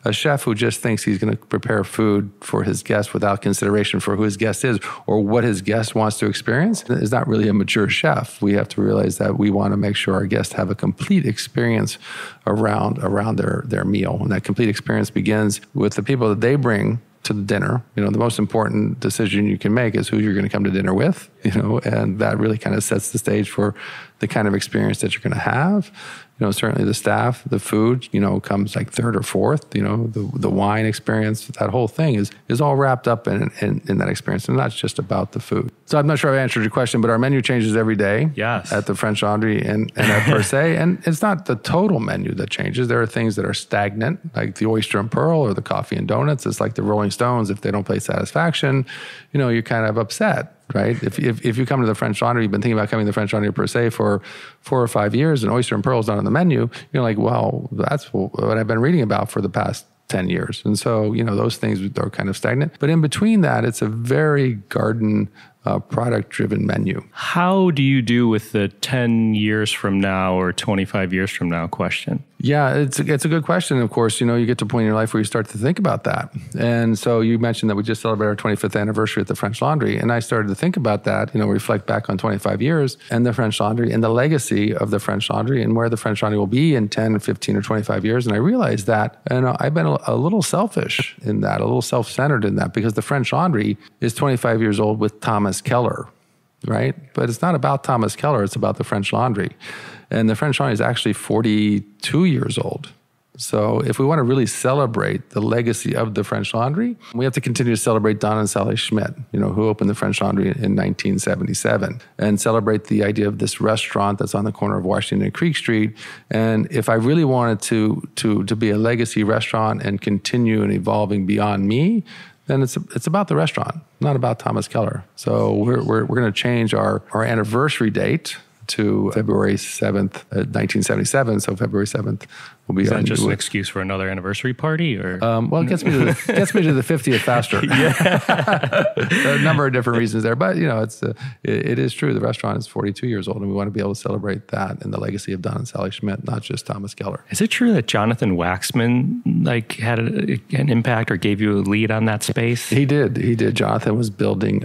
A chef who just thinks he's going to prepare food for his guest without consideration for who his guest is or what his guest wants to experience is not really a mature chef. We have to realize that we want to make sure our guests have a complete experience around their meal. And that complete experience begins with the people that they bring to the dinner. The most important decision you can make is who you're going to come to dinner with, and that really kind of sets the stage for the kind of experience that you're going to have. Certainly the staff, the food, comes like third or fourth, the wine experience, that whole thing is all wrapped up in that experience. And that's just about the food. So I'm not sure I've answered your question, but our menu changes every day. Yes. At the French Laundry and at Per Se. And it's not the total menu that changes. There are things that are stagnant, like the oyster and pearl or the coffee and donuts. It's like the Rolling Stones. If they don't play Satisfaction, you're kind of upset. Right? If you come to the French Laundry, you've been thinking about coming to the French Laundry Per Se for 4 or 5 years, and oyster and pearl is not on the menu, you're like, well, that's what I've been reading about for the past 10 years. And so, those things are kind of stagnant. But in between that, it's a very garden product-driven menu. How do you do with the 10 years from now or 25 years from now question? Yeah, it's a good question. Of course, you get to a point in your life where you start to think about that. And so you mentioned that we just celebrated our 25th anniversary at the French Laundry. And I started to think about that, reflect back on 25 years and the French Laundry and the legacy of the French Laundry and where the French Laundry will be in 10, 15, or 25 years. And I realized that, I've been a little selfish in that, a little self-centered in that, because the French Laundry is 25 years old with Thomas Keller, right? But it's not about Thomas Keller, it's about the French Laundry. And the French Laundry is actually 42 years old. So if we want to really celebrate the legacy of the French Laundry, we have to continue to celebrate Don and Sally Schmidt, who opened the French Laundry in 1977, and celebrate the idea of this restaurant that's on the corner of Washington and Creek Street. And if I really wanted to be a legacy restaurant and continue and evolving beyond me, then it's about the restaurant, not about Thomas Keller. So we're going to change our anniversary date to February 7th, 1977. So February 7th will be. Is that just an excuse for another anniversary party, or? Well, it gets me to the 50th faster. A number of different reasons there, but it is true. The restaurant is 42 years old, and we want to be able to celebrate that and the legacy of Don and Sally Schmidt, not just Thomas Keller. Is it true that Jonathan Waxman had an impact or gave you a lead on that space? He did. Jonathan was building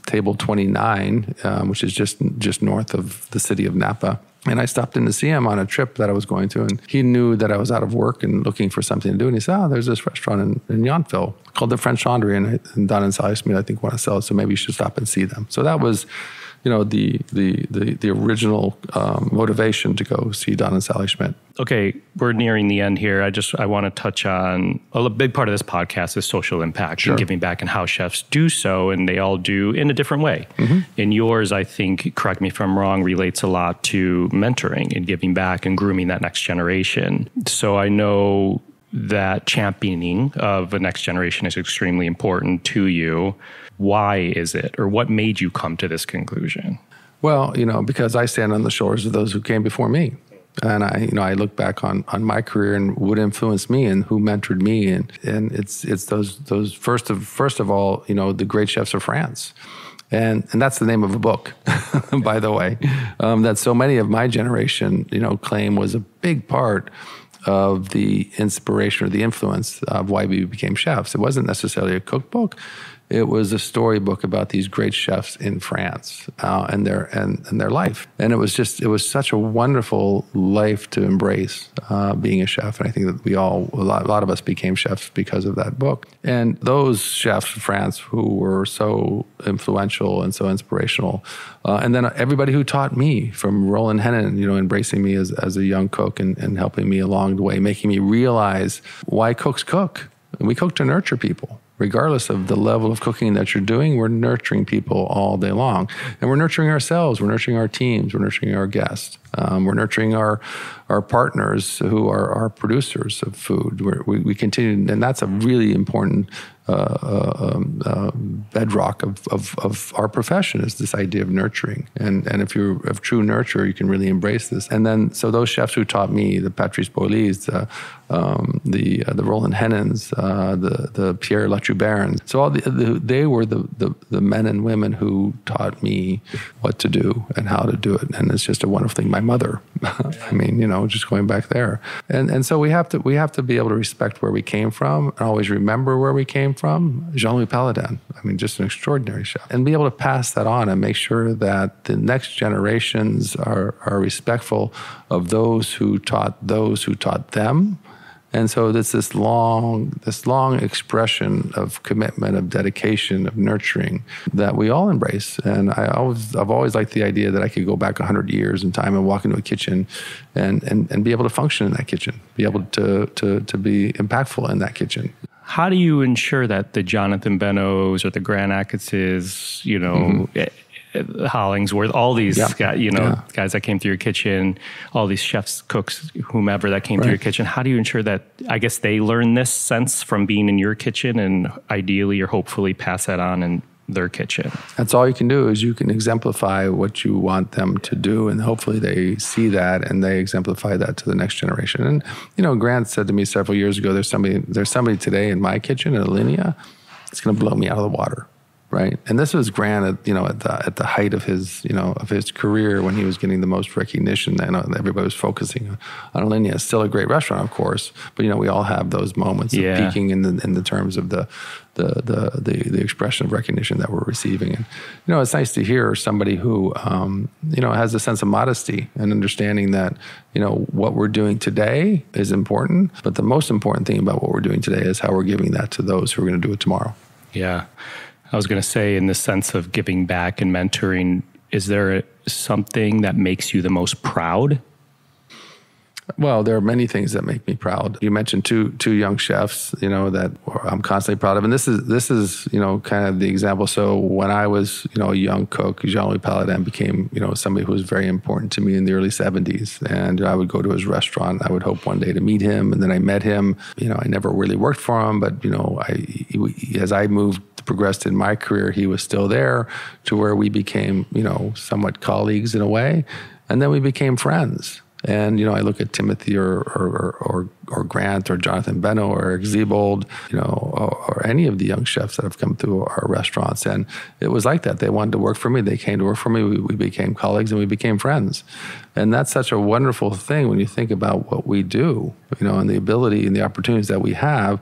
Table 29, which is just north of the city of Napa. And I stopped in to see him on a trip that I was going to, and he knew that I was out of work and looking for something to do. And he said, there's this restaurant in Yountville called the French Laundry, and Don and Sally Schmidt, I think, want to sell it, so maybe you should stop and see them. So that was, the original motivation to go see Don and Sally Schmidt. Okay, we're nearing the end here. I want to touch on a big part of this podcast is social impact and giving back and how chefs do so, and they all do in a different way. Mm-hmm. And yours, I think, correct me if I'm wrong, relates a lot to mentoring and giving back and grooming that next generation. So I know that championing of a next generation is extremely important to you. Why is it, or what made you come to this conclusion? Well, because I stand on the shoulders of those who came before me. And I look back on my career and what influenced me and who mentored me. And it's those first of all, the great chefs of France. And that's the name of a book, by the way, that so many of my generation, claim was a big part of the inspiration or the influence of why we became chefs. It wasn't necessarily a cookbook. It was a storybook about these great chefs in France and their life. And it was such a wonderful life to embrace, being a chef. And I think that a lot of us became chefs because of that book. And those chefs in France who were so influential and so inspirational. And then everybody who taught me, from Roland Hennon, embracing me as a young cook and helping me along the way, making me realize why cooks cook. And we cook to nurture people. Regardless of the level of cooking that you're doing, we're nurturing people all day long. And we're nurturing ourselves, we're nurturing our teams, we're nurturing our guests. We're nurturing our partners who are our producers of food. We continue, and that's a really important bedrock of our profession, is this idea of nurturing. And if you're a true nurturer, you can really embrace this. And then, so those chefs who taught me, the Patrice Boilly's, the Roland Hennons, the Pierre Lachuberins, so they were the men and women who taught me what to do and how to do it. And it's just a wonderful thing. My mother, just going back there. And so we have to be able to respect where we came from and always remember where we came from. Jean-Louis Paladin, just an extraordinary chef. And be able to pass that on and make sure that the next generations are respectful of those who taught them. And so there's this long expression of commitment, of dedication, of nurturing that we all embrace. And I've always liked the idea that I could go back 100 years in time and walk into a kitchen and be able to function in that kitchen, be able to be impactful in that kitchen. How do you ensure that the Jonathan Benos or the Grant Achatses, Hollingsworth, all these guys that came through your kitchen, all these chefs, cooks, whomever that came through your kitchen, how do you ensure that, I guess, they learn this sense from being in your kitchen and ideally or hopefully pass that on in their kitchen? That's all you can do, is you can exemplify what you want them to do, and hopefully they see that and they exemplify that to the next generation. And Grant said to me several years ago, there's somebody today in my kitchen at Alinea, it's going to blow me out of the water. Right, and this was Grant at the height of his career, when he was getting the most recognition. I know everybody was focusing on Alinea. It's still a great restaurant, of course, but we all have those moments of peaking in the terms of the expression of recognition that we're receiving. And it's nice to hear somebody who has a sense of modesty and understanding that what we're doing today is important, but the most important thing about what we're doing today is how we're giving that to those who are going to do it tomorrow. Yeah. I was going to say, in the sense of giving back and mentoring, is there something that makes you the most proud? Well, there are many things that make me proud. You mentioned two young chefs, that I'm constantly proud of. And this is, kind of the example. So when I was, a young cook, Jean-Louis Paladin became, somebody who was very important to me in the early 70s. And I would go to his restaurant. I would hope one day to meet him. And then I met him. I never really worked for him, but, as I progressed in my career, he was still there, to where we became, somewhat colleagues in a way. And then we became friends. And, I look at Timothy or Grant or Jonathan Beno or Eric Ziebold, or any of the young chefs that have come through our restaurants. And it was like that. They wanted to work for me. They came to work for me. We became colleagues and we became friends. And that's such a wonderful thing when you think about what we do, and the ability and the opportunities that we have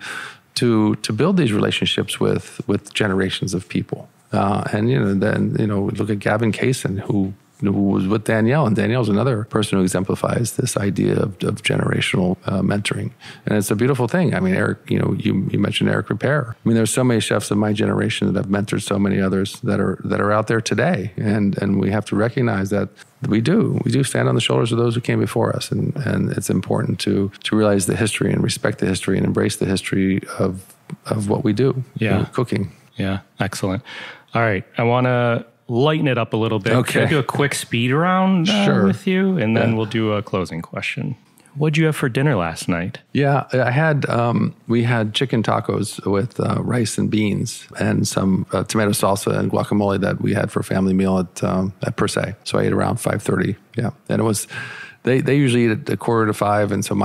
to build these relationships with generations of people. Then look at Gavin Kaysen, who was with Danielle, and Danielle's another person who exemplifies this idea of generational mentoring, and it's a beautiful thing. I mean, Eric, you mentioned Eric Repair. I mean, there's so many chefs of my generation that have mentored so many others that are out there today, and we have to recognize that we do stand on the shoulders of those who came before us, and it's important to realize the history and respect the history and embrace the history of what we do. Yeah, cooking. Yeah, excellent. All right, I want to lighten it up a little bit. Okay. Can I do a quick speed round Sure. with you? And then we'll do a closing question. What'd you have for dinner last night? Yeah, I had, we had chicken tacos with rice and beans and some tomato salsa and guacamole that we had for a family meal at Per Se. So I ate around 5:30. Yeah. And it was, they usually eat at 4:45. And so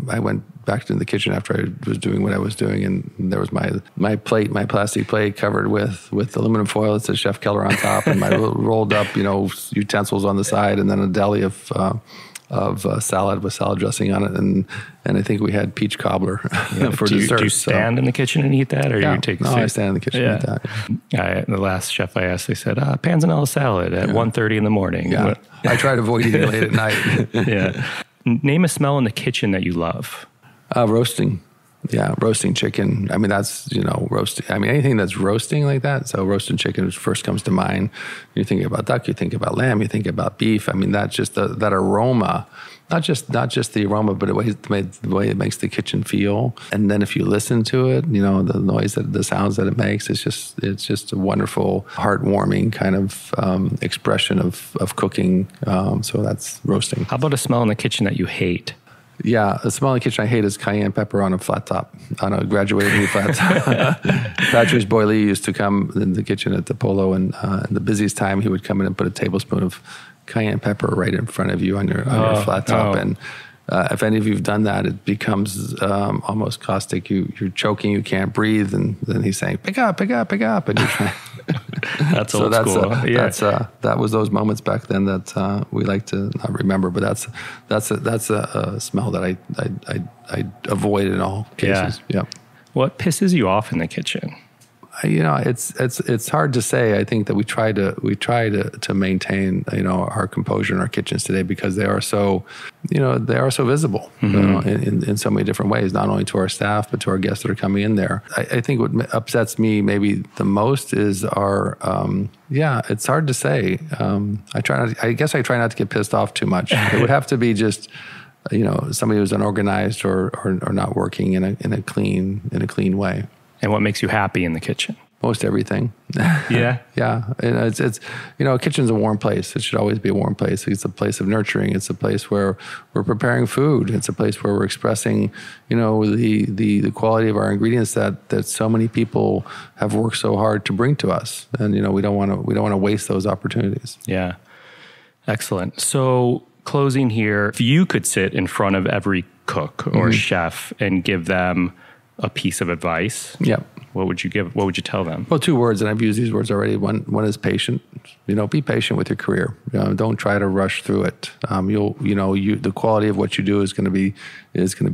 I went back into the kitchen after I was doing what I was doing, and there was my plate, my plastic plate covered with aluminum foil that says Chef Keller on top, and my rolled up, utensils on the side, and then a deli of salad with salad dressing on it, and I think we had peach cobbler for dessert. Do you stand in the kitchen and eat that, or you take a seat? I stand in the kitchen and eat that. The last chef I asked, they said, panzanella salad at 1:30 in the morning. Yeah. I try to avoid eating late at night. Yeah. Name a smell in the kitchen that you love. Roasting. Yeah, roasting chicken. I mean, that's, roasting. I mean, anything that's roasting like that. So roasted chicken first comes to mind. You're thinking about duck, you think about lamb, you think about beef. I mean, that's just that aroma, not just the aroma, but the way it makes the kitchen feel. And then if you listen to it, the noise, the sounds that it makes, it's just a wonderful, heartwarming kind of expression of cooking. So that's roasting. How about a smell in the kitchen that you hate? Yeah, the smell in the kitchen I hate is cayenne pepper on a flat top, on a graduated flat top. Patrice Boily used to come in the kitchen at the Polo, and in the busiest time, he would come in and put a tablespoon of cayenne pepper right in front of you on your flat top. And if any of you have done that, it becomes almost caustic. You're choking, you can't breathe, and then he's saying, pick up, pick up, pick up. And you're trying. That's old school. That was those moments back then that we like to not remember, but that's a smell that I avoid in all cases. Yeah. What pisses you off in the kitchen? It's hard to say. I think that we try to maintain our composure in our kitchens today, because they are so visible in so many different ways, not only to our staff but to our guests that are coming in there. I think what upsets me maybe the most is our it's hard to say. I guess I try not to get pissed off too much. It would have to be just somebody who's unorganized or not working in a clean way. And what makes you happy in the kitchen? Most everything. Yeah. Yeah. And it's a kitchen's a warm place. It should always be a warm place. It's a place of nurturing. It's a place where we're preparing food. It's a place where we're expressing, the quality of our ingredients that so many people have worked so hard to bring to us. And, we don't want to waste those opportunities. Yeah. Excellent. So closing here, if you could sit in front of every cook or chef and give them a piece of advice, what would you give? What would you tell them? Well, 2 words, and I've used these words already. One is patient. Be patient with your career. Don't try to rush through it. The quality of what you do is going to be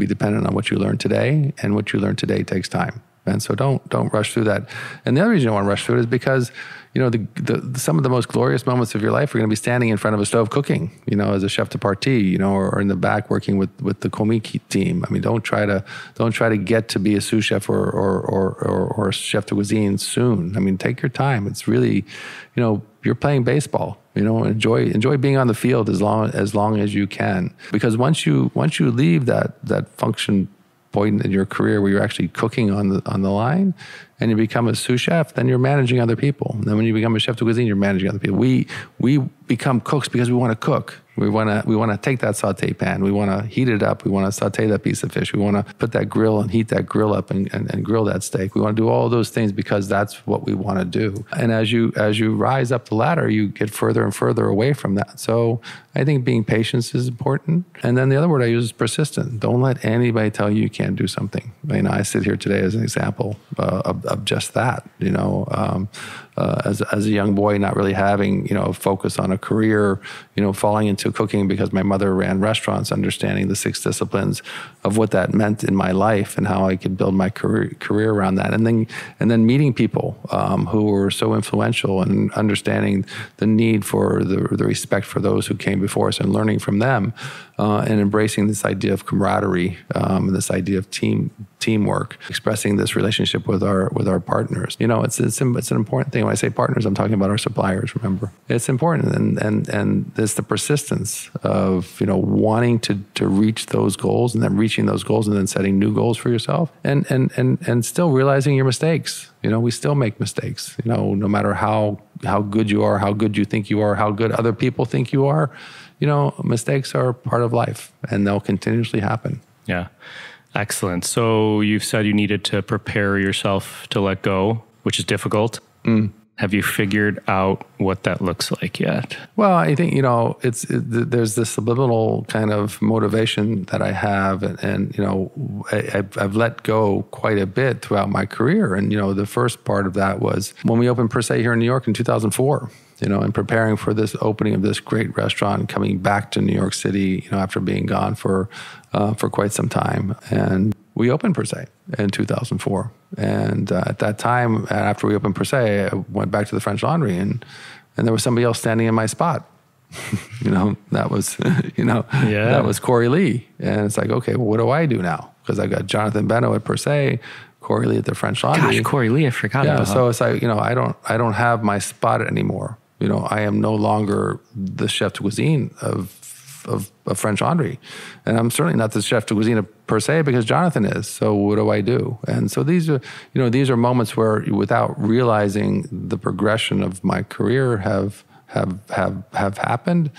dependent on what you learn today, and what you learn today takes time. And so don't rush through that. And the other reason you don't want to rush through it is because, some of the most glorious moments of your life are going to be standing in front of a stove cooking, as a chef de partie, or in the back working with the commis team. I mean, don't try to get to be a sous chef or a chef de cuisine soon. I mean, take your time. It's really, you're playing baseball. Enjoy being on the field as long as you can, because once you leave that function point in your career where you're actually cooking on the line, and you become a sous chef, then you're managing other people. And then when you become a chef de cuisine, you're managing other people. We become cooks because we want to cook. We want to take that saute pan. We want to heat it up. We want to saute that piece of fish. We want to put that grill and heat that grill up and grill that steak. We want to do all those things because that's what we want to do. And as you rise up the ladder, you get further and further away from that. So I think being patient is important. And then the other word I use is persistent. Don't let anybody tell you can't do something. I sit here today as an example of just that. As a young boy, not really having a focus on a career, falling into cooking because my mother ran restaurants, understanding the 6 disciplines of what that meant in my life and how I could build my career around that, and then meeting people who were so influential and understanding the need for the respect for those who came before us and learning from them, and embracing this idea of camaraderie and this idea of teamwork, expressing this relationship with our partners. It's an important thing. When I say partners, I'm talking about our suppliers. Remember, it's important, and it's the persistence of wanting to reach those goals, and then reaching those goals, and then setting new goals for yourself, and still realizing your mistakes. We still make mistakes. No matter how good you are, how good you think you are, how good other people think you are. Mistakes are part of life, and they'll continuously happen. Yeah. Excellent. So you've said you needed to prepare yourself to let go, which is difficult. Have you figured out what that looks like yet? Well, I think, there's this subliminal kind of motivation that I have. And I've let go quite a bit throughout my career. And, the first part of that was when we opened Per Se here in New York in 2004. And preparing for this opening of this great restaurant and coming back to New York City, after being gone for quite some time. And we opened Per Se in 2004. And at that time, after we opened Per Se, I went back to the French Laundry, and there was somebody else standing in my spot. That was, that was Corey Lee. And it's like, okay, well, what do I do now? Because I got Jonathan Beno at Per Se, Corey Lee at the French Laundry. Gosh, Corey Lee, I forgot about. So it's like, I don't have my spot anymore. I am no longer the chef de cuisine of French Laundry. And I'm certainly not the chef de cuisine of Per Se because Jonathan is. So what do I do? And so these are moments where, without realizing the progression of my career have happened.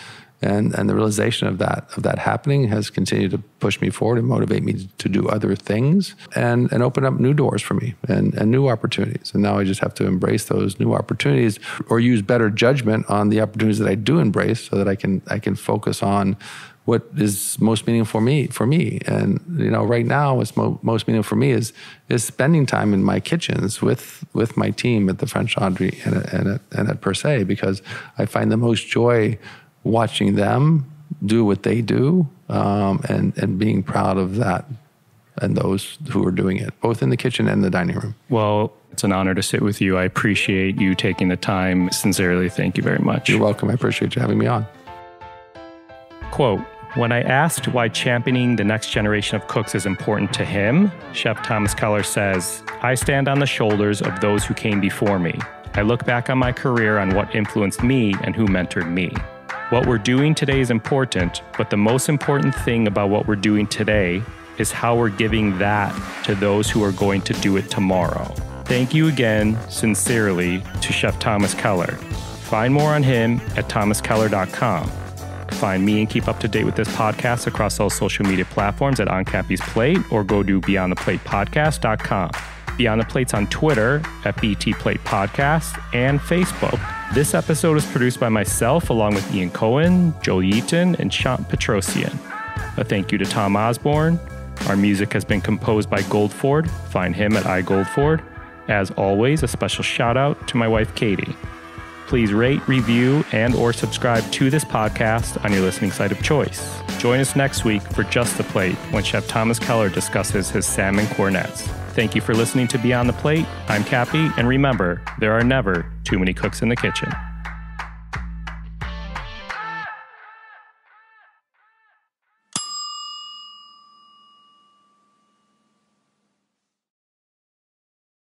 And the realization of that happening has continued to push me forward and motivate me to do other things and open up new doors for me and new opportunities. And now I just have to embrace those new opportunities, or use better judgment on the opportunities that I do embrace, so that I can focus on what is most meaningful for me. And right now, what's most meaningful for me is spending time in my kitchens with my team at the French Laundry and at Per Se, because I find the most joy watching them do what they do, and being proud of that and those who are doing it, both in the kitchen and the dining room. Well, it's an honor to sit with you. I appreciate you taking the time. Sincerely, thank you very much. You're welcome. I appreciate you having me on. Quote, when I asked why championing the next generation of cooks is important to him, Chef Thomas Keller says, I stand on the shoulders of those who came before me. I look back on my career on what influenced me and who mentored me. What we're doing today is important, but the most important thing about what we're doing today is how we're giving that to those who are going to do it tomorrow. Thank you again, sincerely, to Chef Thomas Keller. Find more on him at thomaskeller.com. Find me and keep up to date with this podcast across all social media platforms at On Cappy's Plate, or go to beyondtheplatepodcast.com. Beyond the Plate's on Twitter at BT Plate Podcast and Facebook. This episode is produced by myself, along with Ian Cohen, Joel Yeaton, and Shant Petrosian. A thank you to Tom Osborne. Our music has been composed by Goldford. Find him at iGoldford. As always, a special shout out to my wife, Katie. Please rate, review, and or subscribe to this podcast on your listening site of choice. Join us next week for Just the Plate, when Chef Thomas Keller discusses his salmon cornets. Thank you for listening to Beyond the Plate. I'm Cappy, and remember, there are never too many cooks in the kitchen.